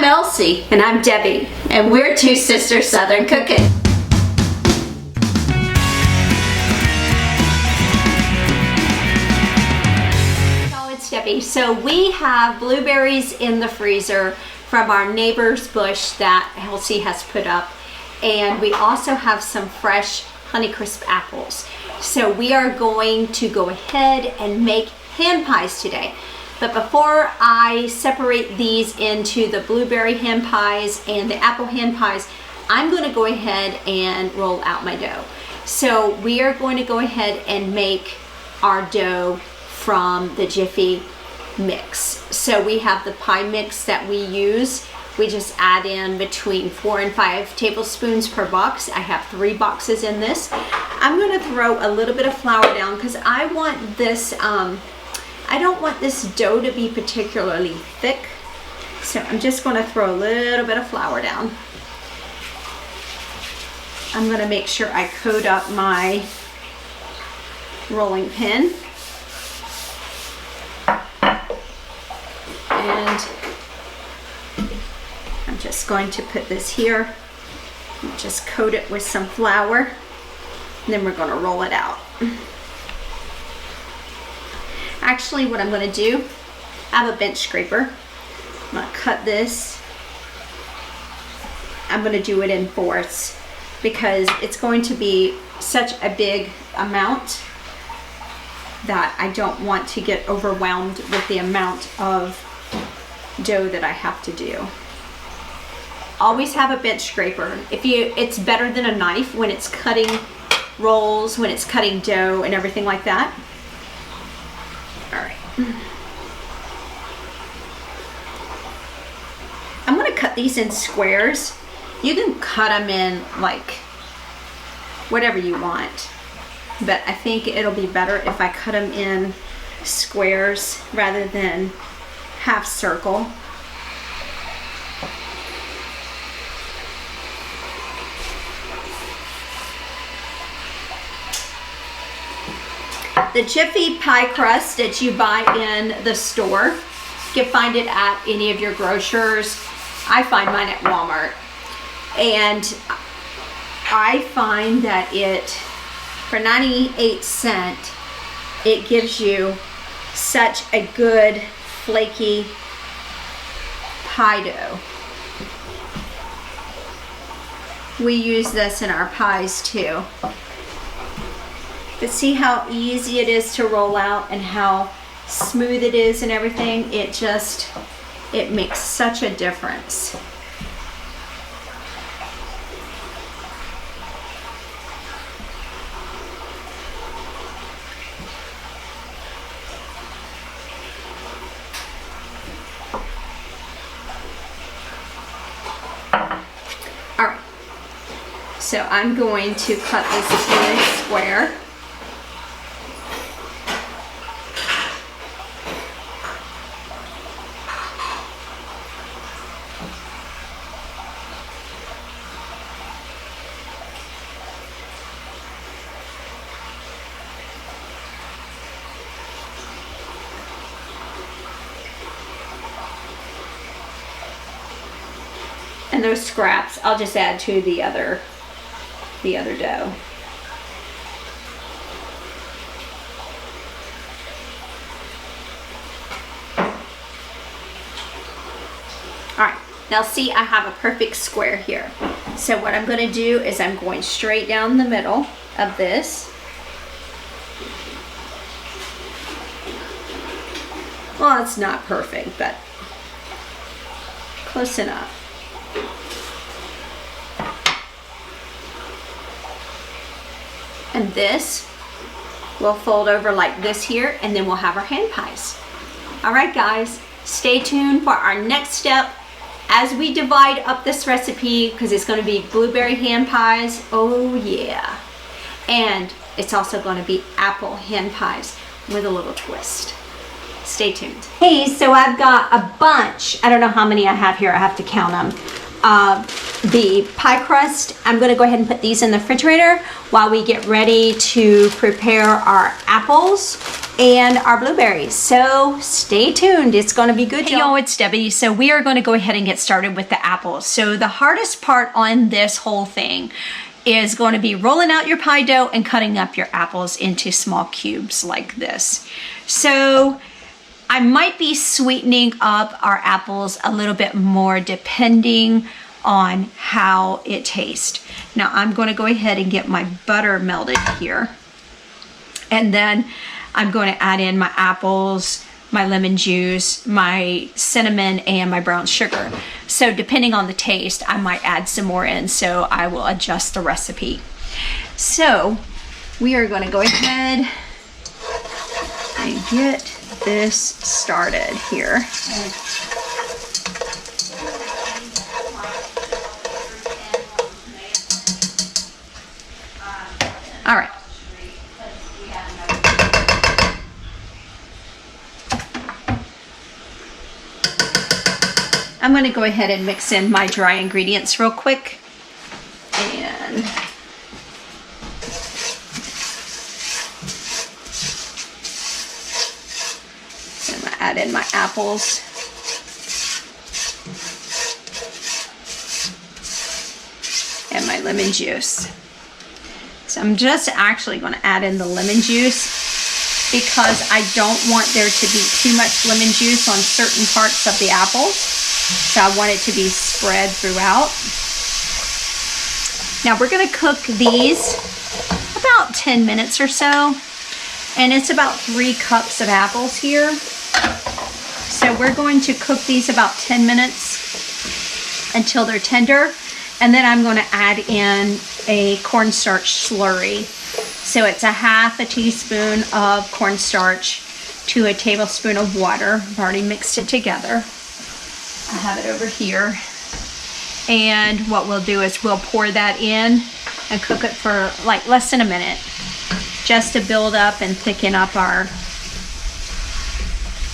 Elsie. And I'm Debbie. And we're two sisters Southern cooking. Oh, it's Debbie. So we have blueberries in the freezer from our neighbor's bush that Elsie has put up. And we also have some fresh Honeycrisp apples. So we are going to go ahead and make hand pies today. But before I separate these into the blueberry hand pies and the apple hand pies, I'm going to go ahead and roll out my dough. So we are going to go ahead and make our dough from the Jiffy mix. So we have the pie mix that we use. We just add in between 4 and 5 tablespoons per box. I have 3 boxes in this. I'm going to throw a little bit of flour down because I want this I don't want this dough to be particularly thick, so I'm just going to throw a little bit of flour down. I'm going to make sure I coat up my rolling pin. And I'm just going to put this here and just coat it with some flour, and then we're going to roll it out. Actually, what I'm going to do, I have a bench scraper. I'm going to cut this. I'm going to do it in fourths because it's going to be such a big amount that I don't want to get overwhelmed with the amount of dough that I have to do. Always have a bench scraper. It's better than a knife when it's cutting rolls, when it's cutting dough and everything like that. All right. I'm going to cut these in squares. You can cut them in like whatever you want, but I think it'll be better if I cut them in squares rather than half circle. The Jiffy pie crust that you buy in the store, you can find it at any of your grocers. I find mine at Walmart. And I find that for 98 cents, it gives you such a good flaky pie dough. We use this in our pies too. But see how easy it is to roll out and how smooth it is and everything? It makes such a difference. All right, so I'm going to cut this in a square. And those scraps, I'll just add to the other dough. All right, now see, I have a perfect square here. So what I'm going to do is I'm going straight down the middle of this. Well, it's not perfect, but close enough. And this will fold over like this here, and then we'll have our hand pies. All right, guys, stay tuned for our next step as we divide up this recipe, because it's going to be blueberry hand pies. Oh yeah. And it's also going to be apple hand pies with a little twist. Stay tuned. Hey, so I've got a bunch, I don't know how many I have here, I have to count them. The pie crust, I'm going to go ahead and put these in the refrigerator while we get ready to prepare our apples and our blueberries. So stay tuned, it's gonna be good. Hey y'all, it's Debbie. So we are going to go ahead and get started with the apples. So the hardest part on this whole thing is going to be rolling out your pie dough and cutting up your apples into small cubes like this. So I might be sweetening up our apples a little bit more depending on how it tastes. Now I'm going to go ahead and get my butter melted here, and then I'm going to add in my apples, my lemon juice, my cinnamon, and my brown sugar. So depending on the taste, I might add some more in, so I will adjust the recipe. So we are going to go ahead and get this started here. All right. I'm going to go ahead and mix in my dry ingredients real quick. And I'm going to add in my apples. And my lemon juice. So I'm just actually going to add in the lemon juice because I don't want there to be too much lemon juice on certain parts of the apples. So I want it to be spread throughout. Now we're going to cook these about 10 minutes or so. And it's about 3 cups of apples here. So we're going to cook these about 10 minutes until they're tender. And then I'm going to add in a cornstarch slurry. So it's a half a teaspoon of cornstarch to a tablespoon of water. I've already mixed it together. I have it over here. And what we'll do is we'll pour that in and cook it for like less than a minute, just to build up and thicken up our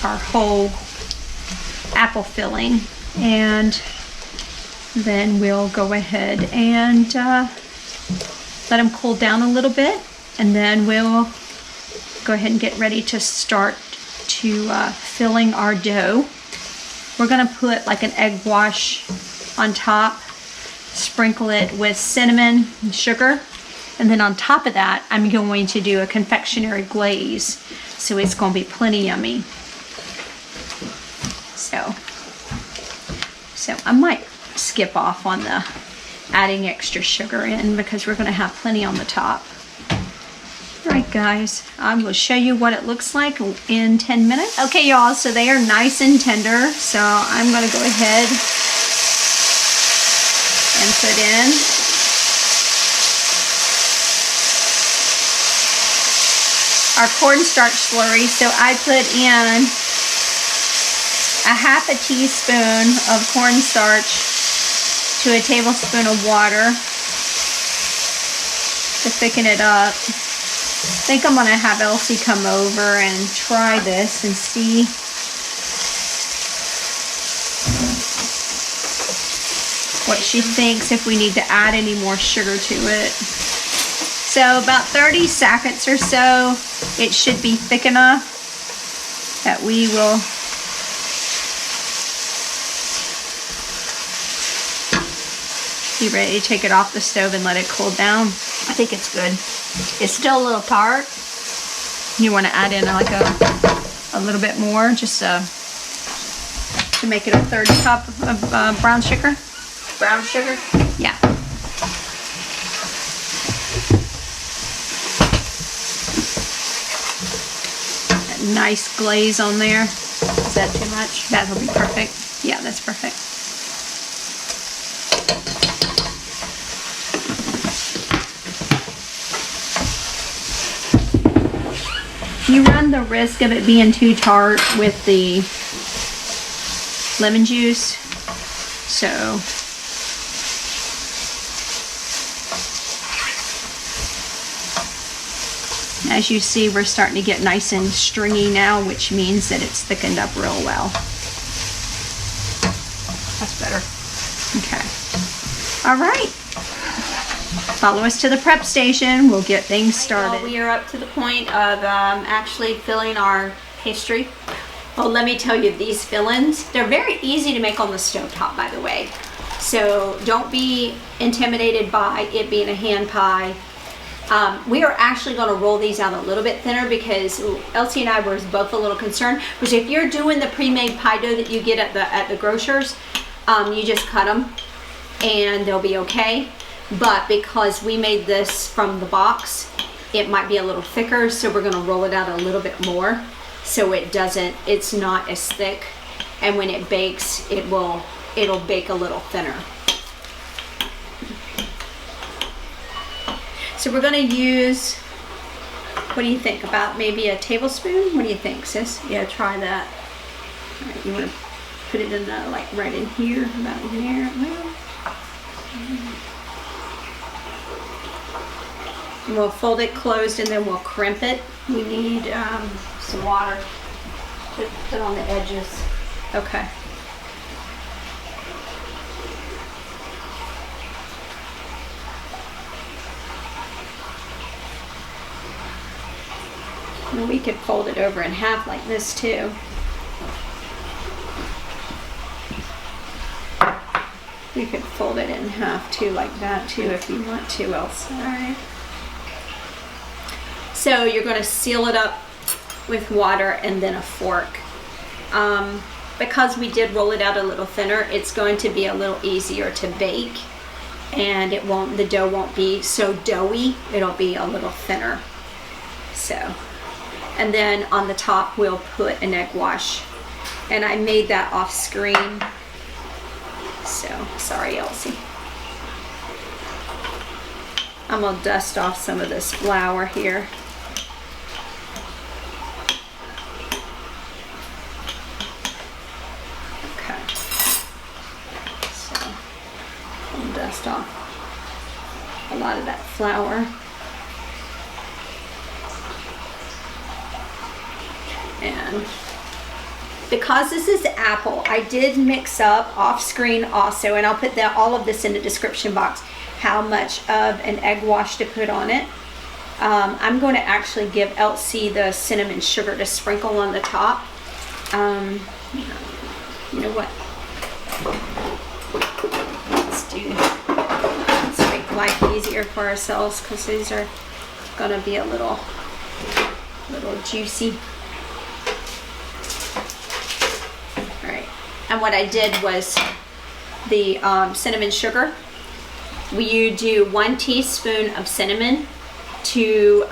whole apple filling. And then we'll go ahead and let them cool down a little bit, and then we'll go ahead and get ready to start to filling our dough. We're gonna put like an egg wash on top, sprinkle it with cinnamon and sugar, and then on top of that I'm going to do a confectionery glaze, so it's gonna be plenty yummy. So I might skip off on the adding extra sugar in because we're going to have plenty on the top. All right guys, I will show you what it looks like in 10 minutes. Okay y'all, so they are nice and tender, so I'm going to go ahead and put in our cornstarch slurry. So I put in a half a teaspoon of cornstarch to a tablespoon of water to thicken it up. I think I'm going to have Elsie come over and try this and see what she thinks, if we need to add any more sugar to it. So about 30 seconds or so, it should be thick enough that we will be ready to take it off the stove and let it cool down. I think it's good. It's still a little tart. You want to add in like a little bit more, just to make it a 1/3 cup of brown sugar. Brown sugar? Yeah. A nice glaze on there. Is that too much? That'll be perfect. Yeah, that's perfect. You run the risk of it being too tart with the lemon juice, so as you see, we're starting to get nice and stringy now, which means that it's thickened up real well. That's better. Okay. All right. Follow us to the prep station. We'll get things started. Well, we are up to the point of actually filling our pastry. Well, let me tell you, these fillings, they're very easy to make on the stovetop, by the way. So don't be intimidated by it being a hand pie. We are actually going to roll these out a little bit thinner because Elsie and I were both a little concerned. Because if you're doing the pre-made pie dough that you get at the grocers, you just cut them and they'll be okay. But because we made this from the box, it might be a little thicker, so we're going to roll it out a little bit more so it's not as thick, and when it bakes it'll bake a little thinner. So we're going to use, what do you think, about maybe a tablespoon? What do you think, sis? Yeah, try that. All right, you want to put it in the, like right in here, about in there. Well, and we'll fold it closed and then we'll crimp it. We need some water to put on the edges. Okay. And we could fold it over in half like this too. We could fold it in half too, like that too, if you want to, Elsa. All right. So you're going to seal it up with water and then a fork. Because we did roll it out a little thinner, it's going to be a little easier to bake, and the dough won't be so doughy. It'll be a little thinner. So, and then on the top we'll put an egg wash, and I made that off screen. So sorry, Elsie. I'm gonna dust off some of this flour here. Okay. So I'll dust off a lot of that flour. And because this is apple, I did mix up off screen also, and I'll put all of this in the description box, how much of an egg wash to put on it. I'm going to actually give Elsie the cinnamon sugar to sprinkle on the top. You know what? Let's make life easier for ourselves, because these are going to be a little juicy. And what I did was the cinnamon sugar. You do 1 teaspoon of cinnamon to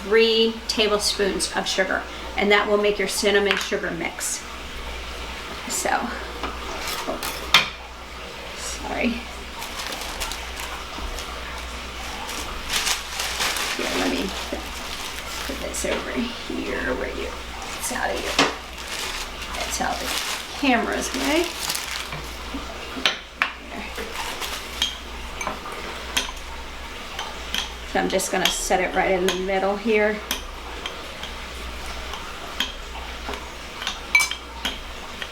3 tablespoons of sugar, and that will make your cinnamon sugar mix. So, oh, sorry. Here, let me put this over here where it's out of your, that's how the camera's way. So I'm just going to set it right in the middle here.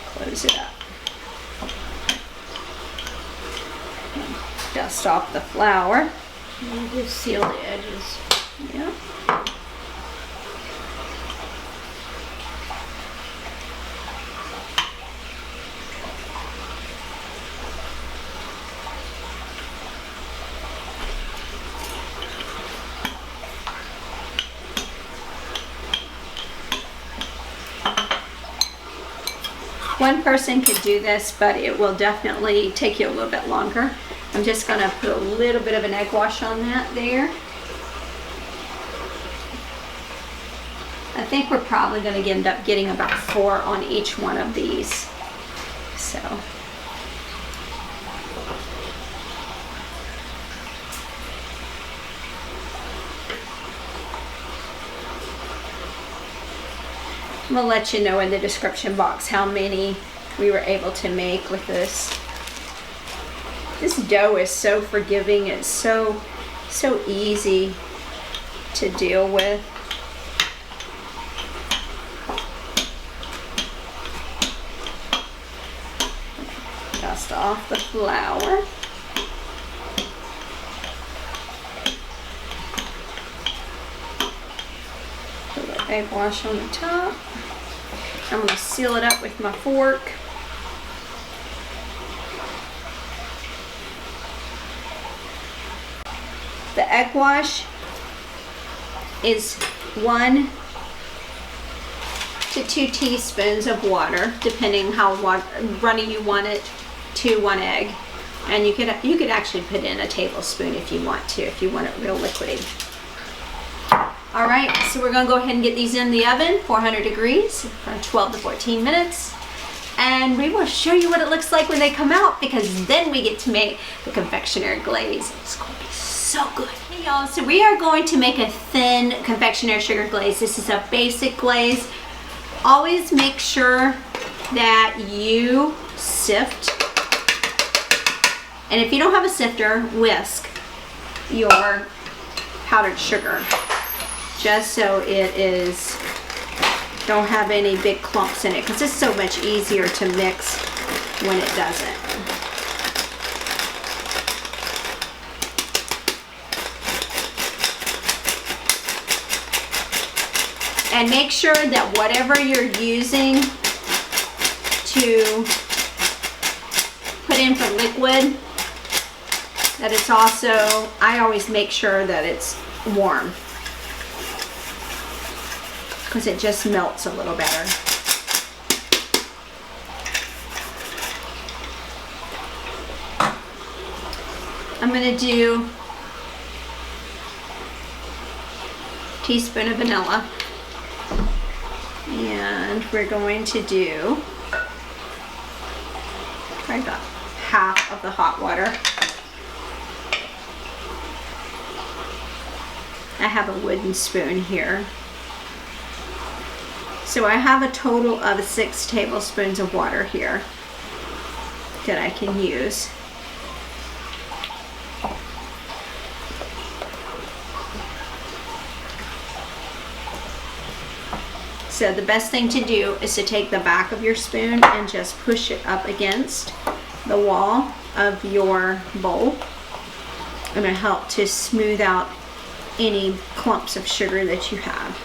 Close it up. Dust off the flour. And just seal the edges. Yeah. One person could do this, but it will definitely take you a little bit longer. I'm just going to put a little bit of an egg wash on that there. I think we're probably going to end up getting about 4 on each one of these. So. We'll let you know in the description box how many we were able to make with this. This dough is so forgiving. It's so easy to deal with. Dust off the flour. egg wash on the top. I'm going to seal it up with my fork. The egg wash is 1 to 2 teaspoons of water, depending how runny you want it, to 1 egg. And you could actually put in a tablespoon if you want to, if you want it real liquidy. All right, so we're gonna go ahead and get these in the oven, 400 degrees, for 12 to 14 minutes. And we will show you what it looks like when they come out, because then we get to make the confectionery glaze. It's gonna be so good. Hey y'all, so we are going to make a thin confectionery sugar glaze. This is a basic glaze. Always make sure that you sift. And if you don't have a sifter, whisk your powdered sugar, just so it is, don't have any big clumps in it, because it's so much easier to mix when it doesn't. And make sure that whatever you're using to put in for liquid, that it's also, I always make sure that it's warm, because it just melts a little better. I'm going to do a teaspoon of vanilla, and we're going to do probably about half of the hot water. I have a wooden spoon here. So I have a total of 6 tablespoons of water here that I can use. So the best thing to do is to take the back of your spoon and just push it up against the wall of your bowl. And it'll help to smooth out any clumps of sugar that you have.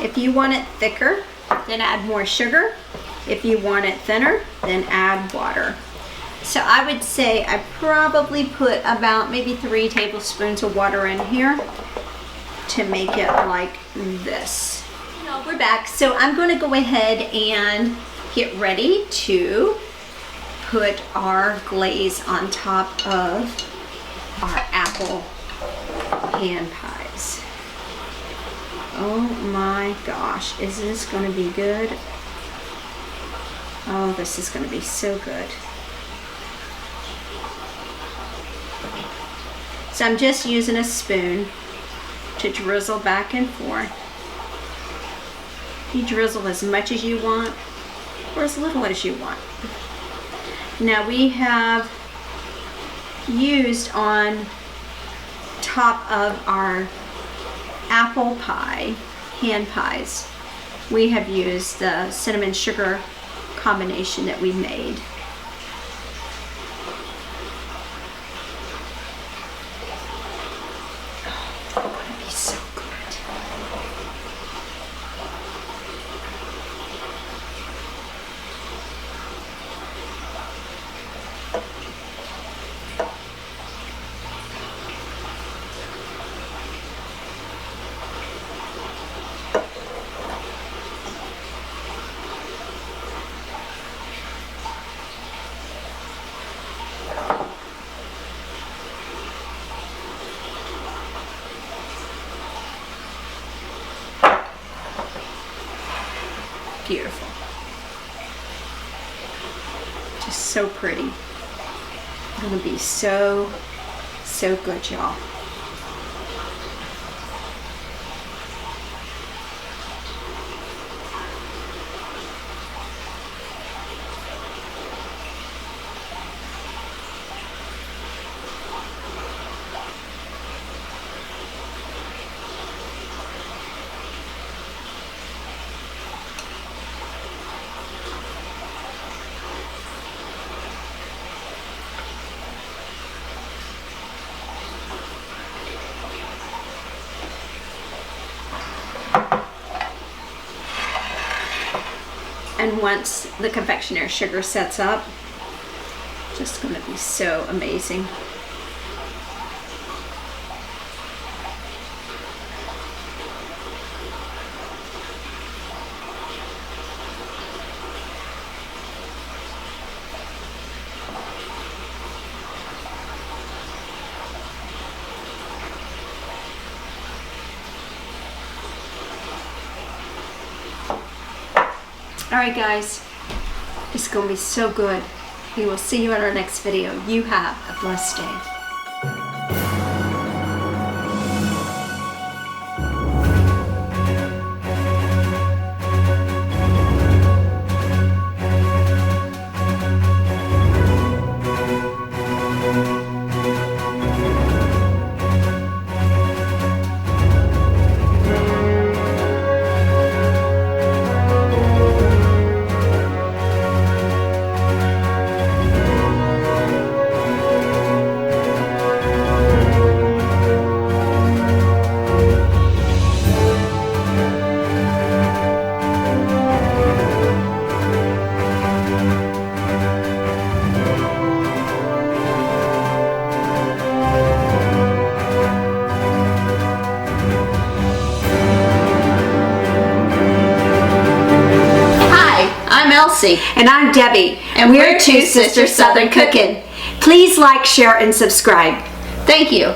If you want it thicker, then add more sugar. If you want it thinner, then add water. So I would say I probably put about maybe 3 tablespoons of water in here to make it like this. No, we're back. So I'm going to go ahead and get ready to put our glaze on top of our apple pan pies. Oh my gosh, is this going to be good? Oh, this is going to be so good. So I'm just using a spoon to drizzle back and forth. You drizzle as much as you want, or as little as you want. Now we have used on top of our apple pie, hand pies, we have used the cinnamon sugar combination that we made. Oh, it's gonna be so good. Beautiful. Just so pretty. Gonna be so good, y'all. And once the confectionery sugar sets up, just going to be so amazing. Alright guys, it's going to be so good. We will see you in our next video. You have a blessed day. And I'm Debbie, and we're Two Sisters Southern Cooking. Please like, share, and subscribe. Thank you.